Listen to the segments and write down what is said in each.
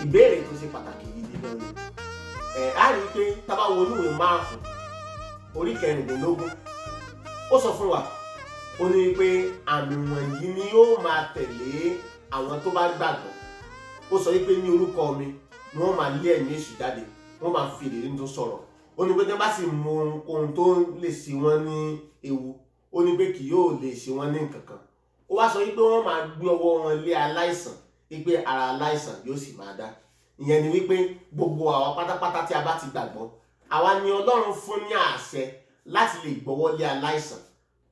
ìbéèrè tó ṣe pàtàkì gidi gan ni. A rí i pé tá bá wo ìwé Máàkù orí 16 ó sọ fún wa, ó ní pé àmì wọ̀nyí ni yóò máa tẹ̀lé àwọn tó bá gbàgbọ́. Ó sọ wípé ní orúkọ mi ni wọ́n máa lé ẹ̀mí èṣù jáde, wọ́n máa fi èdè tó sọ̀rọ̀. Ó ní pé tí wọ́n bá sì mú ohun tó lè ṣe wọ́n ní ewu, ó ní pé kì yóò lè ṣe wọ́n ní nǹkan kan. Ó wá sọ wípé wọ́n máa gbé ọwọ́ wọn lé aláìsàn, wípé ara aláìsàn yóò sì máa dá. Ìyẹn ni wípé gbogbo àwa pátápátá tí a bá ti gbàgbọ́, àwa ni Ọlọ́run fún ní àṣẹ láti lè gbọ́wọ́ lé aláìsàn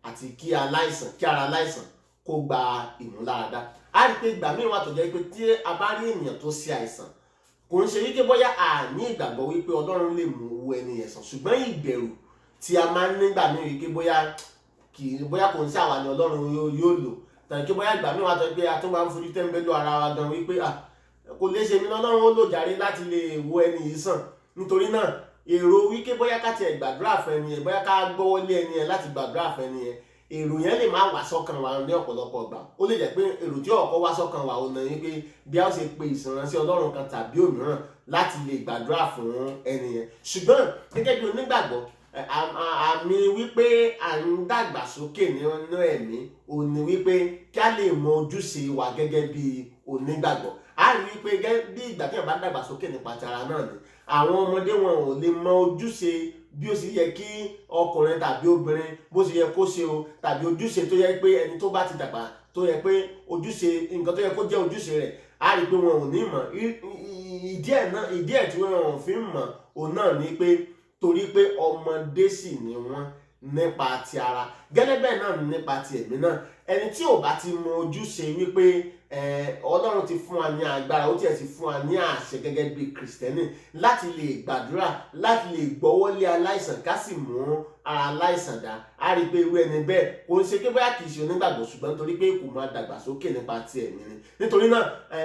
àti kí ara aláìsàn kó gba ìmúláradá. A rí pé ìgbà míì wà tó jẹ́ pé tí a bá rí ènìyàn tó ṣe àìsàn, kò ń ṣe wípé bóyá a ní ìgbàgbọ́ wípé Ọlọ́run lè mú ẹni yẹn sàn, ṣùgbọ́n ìbẹ̀rù tí a máa ń nígbà míì wípé bóyá kò ń ṣe àwa ni Ọlọ́run yóò lò, tàbí kí bóyá ìgbà míì wà tó jẹ́ pé a tún máa ń fojú tẹ́ńbẹ́lú ara wa gan wípé kò lè ṣe mí lọ́lọ́run ó lò jàre láti lè wo ẹni yìí sàn. Nítorí náà èrò wípé bóyá ká tiẹ̀ gbàdúrà fún ẹni yẹn, bóyá ká gbọ́wọ́ lé ẹni yẹn láti gbàdúrà fún ẹni yẹn, èrò yẹn lè má wá sọ́kàn wa ní ọ̀pọ̀lọpọ̀ ìgbà. Ó lè jẹ́ pé èrò tí ọ̀kọ́ wá sọ́kàn wa ò náà wípé bí a ó ṣe pe ìsìnránṣẹ́ Ọlọ́run kan tàbí òmíràn láti lè gbàdúrà fún ẹni yẹn. Ṣùgbọ́n gẹ́gẹ́ bí onígbàgbọ́, àmì wípé à ń dàgbàsókè nínú ẹ̀mí ò ní wípé kí a lè mọ ojúṣe wa gẹ́gẹ́ bí onígbàgbọ́. A rí wípé bí ìgbà tí a bá dàgbàsókè nípa tara náà ni àwọn ọmọdé wọn ò lè mọ ojúṣe bí ó sì yẹ kí ọkùnrin tàbí obìnrin bó sì yẹ kó ṣe o, tàbí ojúṣe tó yẹ pé ẹni tó bá ti dàgbà tó yẹ pé ojúṣe nǹkan tó yẹ kó jẹ́ ojúṣe rẹ̀. A rí pé wọn ò ní mọ̀. Ìdí ẹ̀ tí wọn ò fi ń mọ̀ òun náà ni pé torí pé ọmọdé sì ni wọ́n nípa ti ara, gẹ́lẹ́ bẹ́ẹ̀ náà ni nípa ti ẹ̀mí náà. Ẹni tí ò bá ti mọ ojúṣe wípé Ọlọ́run ti fún wa ní agbára, ó tiẹ̀ ti fún wa ní àṣẹ gẹ́gẹ́ bí Kristẹni láti lè gbàdúrà, láti lè gbọ́wọ́ lé aláìsàn ká sì mú ara aláìsàn dá. A rí pé irú ẹni bẹ́ẹ̀ kò ń ṣe pé bóyá kì í ṣe onígbàgbọ́, ṣùgbọ́n torí pé kò máa dàgbàsókè nípa ti ẹ̀mí ni. Nítorí náà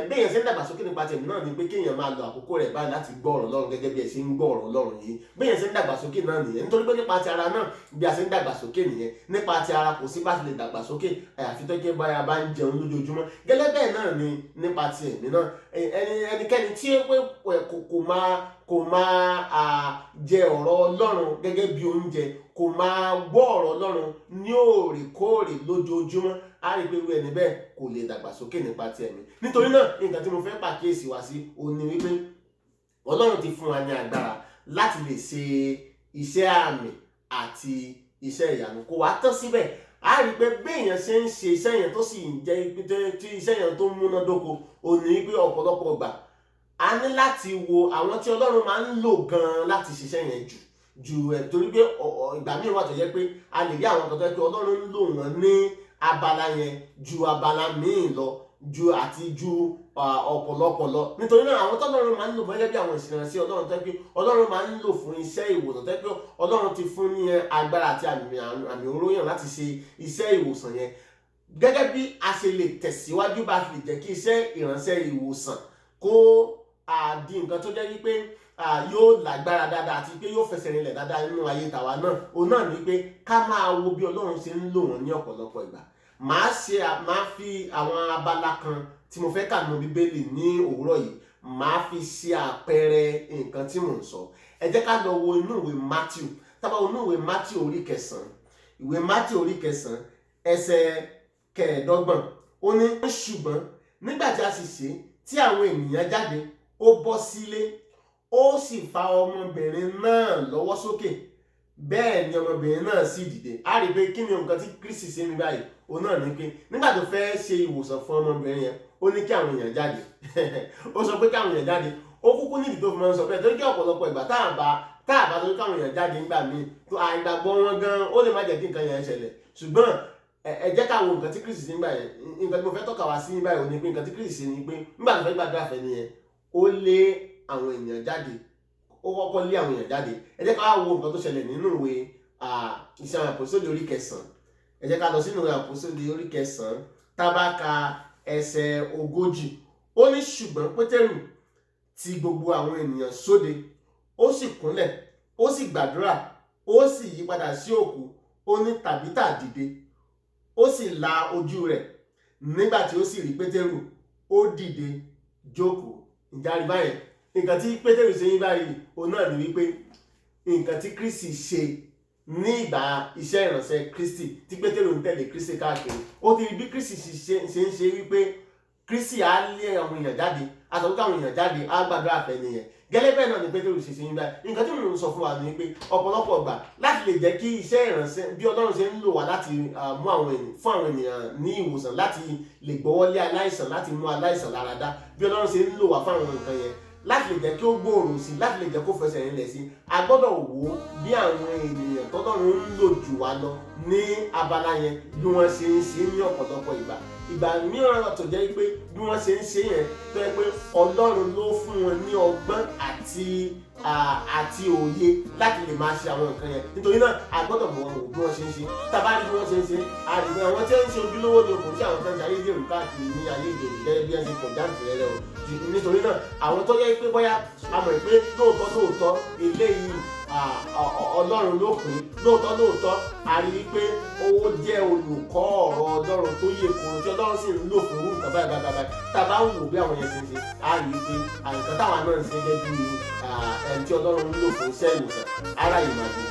bí èèyàn ṣe ń dàgbàsókè nípa ti ẹ̀mí náà ni pé kí èèyàn máa lo àkókò rẹ̀ báyìí láti gbọ́ ọ̀rọ̀ Ọlọ́run gẹ́gẹ́ bí ẹ ṣe ń gbọ́ ọ̀rọ̀ Ọlọ́run yìí. Bí èèyàn ṣe ń dàgbàsókè náà nìyẹn. Nítorí pé nípa ti ara náà bí a ṣe ń dàgbàsókè nìyẹn. Nípa ti ara kò sí bá ti lè dàgbàsókè àyàfi tó jẹ́ báyà bá ń jẹun lójoojúmọ́. Gẹ́lẹ́ bẹ́ẹ̀ náà ni nípa ti ẹ̀mí náà. Ẹnikẹ́ni tí kò máa jẹ ọ̀rọ̀ Ọlọ́run gẹ́gẹ́ bí oúnjẹ, kò máa gbọ́ ọ̀rọ̀ Ọlọ́run ní òrèkóòrè lójoojúmọ́, a rí pé irú ẹni bẹ́ẹ̀ kò lè dàgbàsókè nípa ti ẹ̀mí. Nítorí náà nǹkan tí mo fẹ́ pàkíyèsí wa sí òun ni wípé Ọlọ́run ti fún wa ní agbára láti lè ṣe iṣẹ́ àmì àti iṣẹ́ ìyanu. Kò wá tán síbẹ̀. A rí pé bí èèyàn ṣe ń ṣe iṣẹ́ yẹn tó sì ń jẹ́ tí iṣẹ́ yẹn tó múnádóko, òun ni wípé ọ̀pọ̀lọpọ̀ ìgbà a ní láti wo àwọn tí Ọlọ́run máa ń lò gan láti ṣiṣẹ́ yẹn ju torí pé ìgbà míì wà tó jẹ́ pé a lè rí àwọn kan tó jẹ́ pé Ọlọ́run ń lò wọ́n ní abala yẹn ju abala míì lọ ju ọ̀pọ̀lọpọ̀ lọ. Nítorí náà àwọn tọ́lọ́run máa ń lò gẹ́gẹ́ bí àwọn ìsìnránṣẹ́ Ọlọ́run tó jẹ́ pé Ọlọ́run máa ń lò fún iṣẹ́ ìwòsàn, tó jẹ́ pé Ọlọ́run ti fún ní agbára àti àmì òróyàn láti ṣe iṣẹ́ ìwòsàn yẹn. Gẹ́gẹ́ bí a ṣe lè tẹ̀síwájú bá fi lè jẹ́ kí iṣẹ́ ìránṣẹ́ ìwòsàn kó di nǹkan tó jẹ́ wípé yóò lágbára dáadáa àti pé yóò fẹsẹ̀ rinlẹ̀ dáadáa nínú ayé tàwa náà, òun náà ni pé ká máa wo bí Ọlọ́run ṣe ń lò wọ́n ní ọ̀pọ̀lọpọ̀ ìgbà. Màá fi àwọn abala kan tí mo fẹ́ kà nínú Bíbélì ní òwúrọ̀ yìí, màá fi ṣe àpẹẹrẹ nǹkan tí mò ń sọ. Ẹ jẹ́ ká lọ wo inú ìwé Mátíù. Tá bá wo inú ìwé Mátíù orí 9, ìwé Mátíù orí 9 ẹsẹ̀ 25, ó ní ṣùgbọ́n nígbà tí a sì ṣe tí àwọn ènìyàn jáde, ó bọ́ sílé, ó sì fa ọmọbìnrin náà lọ́wọ́ sókè, bẹ́ẹ̀ ni ọmọbìnrin náà sì dìde. A rí pé kí ni nǹkan tí Kristi ṣe ní báyìí, òun náà ni pé nígbà tó fẹ́ ṣe ìwòsàn fún ọmọbìnrin yẹn, ó ní kí àwọn èèyàn jáde. Ó sọ pé kí àwọn èèyàn jáde. Ó kúkú nídìí tó fi máa ń sọ bẹ́ẹ̀, torí kí ọ̀pọ̀lọpọ̀ ìgbà tá a bá tó káwọn èèyàn jáde nígbà míì, tó àìgbàgbọ́ wọn gan ó lè má jẹ́ kí nǹkan yẹn ṣẹlẹ̀. Ṣùgbọ́n ẹ jẹ́ ká wo nǹkan tí Kristi ṣe nígbà yẹn. Nǹkan tí mo fẹ́ tọ́ka wá sí nígbà yẹn ò ní pé nǹkan tí Kristi ṣe ni pé nígbà tó fẹ́ gbàdúrà fẹ́ nìyẹn, ó lé àwọn èèyàn jáde. Ó kọ́kọ́ lé àwọn èèyàn jáde. Ẹ jẹ́ ká wo nǹkan tó ṣẹlẹ̀ nínú ìwé Iṣẹ́ àwọn Àpọ́sítélì orí 9. Ẹ jẹ́ ká lọ sínú ìwé Àpọ́sítélì orí 9 tá bá ka ẹsẹ̀ 40. Ó ní ṣùgbọ́n Pétérù ti gbogbo àwọn ènìyàn sóde, ó sì kúnlẹ̀, ó sì gbàdúrà, ó sì yí padà sí òkú, ó ní Tàbítà dìde, ó sì la ojú rẹ̀. Nígbà tí ó sì rí Pétérù, ó dìde jókòó. ìjárí báyẹn nǹkan tí Pétérù ṣe yín báyìí òun náà ni wípé nǹkan tí Kristi ṣe ní ìgbà iṣẹ́ ìránṣẹ́ Kristi tí Pétérù ń tẹ̀lé Kristi káàkiri ó ti rí bí Kristi ṣe ń ṣe wípé Kristi á lé àwọn èèyàn jáde àtàwọn káwọn èèyàn jáde á gbàdúrà fẹ́ nìyẹn gẹ́lẹ́ bẹ́ẹ̀ náà ni Pétérù ṣe ṣe yín báyìí nǹkan tí mo ń sọ fún wa ni pé ọ̀pọ̀lọpọ̀ gbà láti lè jẹ́ kí iṣẹ́ ìránṣẹ́ bí Ọlọ́run ṣe ń lò wá láti mú fún àwọn ènìyàn ní ìwòsàn láti lè gbọ́wọ́lé aláìsàn láti mú aláìsàn lára dá bí Ọlọ́run ṣe ń lò wá fún àwọn nǹkan yẹn láti lè jẹ́ kí ó gbòòrò sí láti lè jẹ́ kó fẹsẹ̀ rinlẹ̀ sí a gbọ́dọ̀ wò ó bí àwọn ènìyàn tọ́lọ́run ń lò jù wá lọ ní abala yẹn bí wọ́n ṣe ń ṣe ní ọ̀pọ̀lọpọ̀ ìgbà mìíràn tó jẹ́ pé bí wọ́n ṣe ń ṣe yẹn tó yẹ pé Ọlọ́run ló fún wọn ní ọgbọ́n àti òye láti lè máa ṣe àwọn nǹkan yẹn nítorí náà a gbọ́dọ̀ mọ̀ wọn wò bí wọ́n ṣe ń ṣe tàbá rí bí wọ́n ṣe ń ṣe àdìgbò àwọn tí wọ́n ń ṣe ojúlówó ni kò sí àwọn tó ń ṣe ayédèrú káàkiri ní ayé ìdòwò gẹ́gẹ́ bí wọ́n ṣe pọ̀ jáǹtì rẹ̀ o nítorí náà àwọn tó yẹ pé bóyá a mọ̀ pé lóòótọ́ eléyìí Ọlọ́run ló pè lóòótọ́ a rí i pé ó jẹ́ olùkọ́ ọ̀rọ̀ Ọlọ́run tó yẹ kóró tí Ọlọ́run sì ń lò fún irú nǹkan báyìí tàbá ń wò bí àwọn yẹn ṣe ń ṣe a rí i pé àyíká táwa náà ń ṣe gẹ́gẹ́ bí ẹni tí Ọlọ́run ń lò fún iṣẹ́ ìwòsàn ara ìmàgbé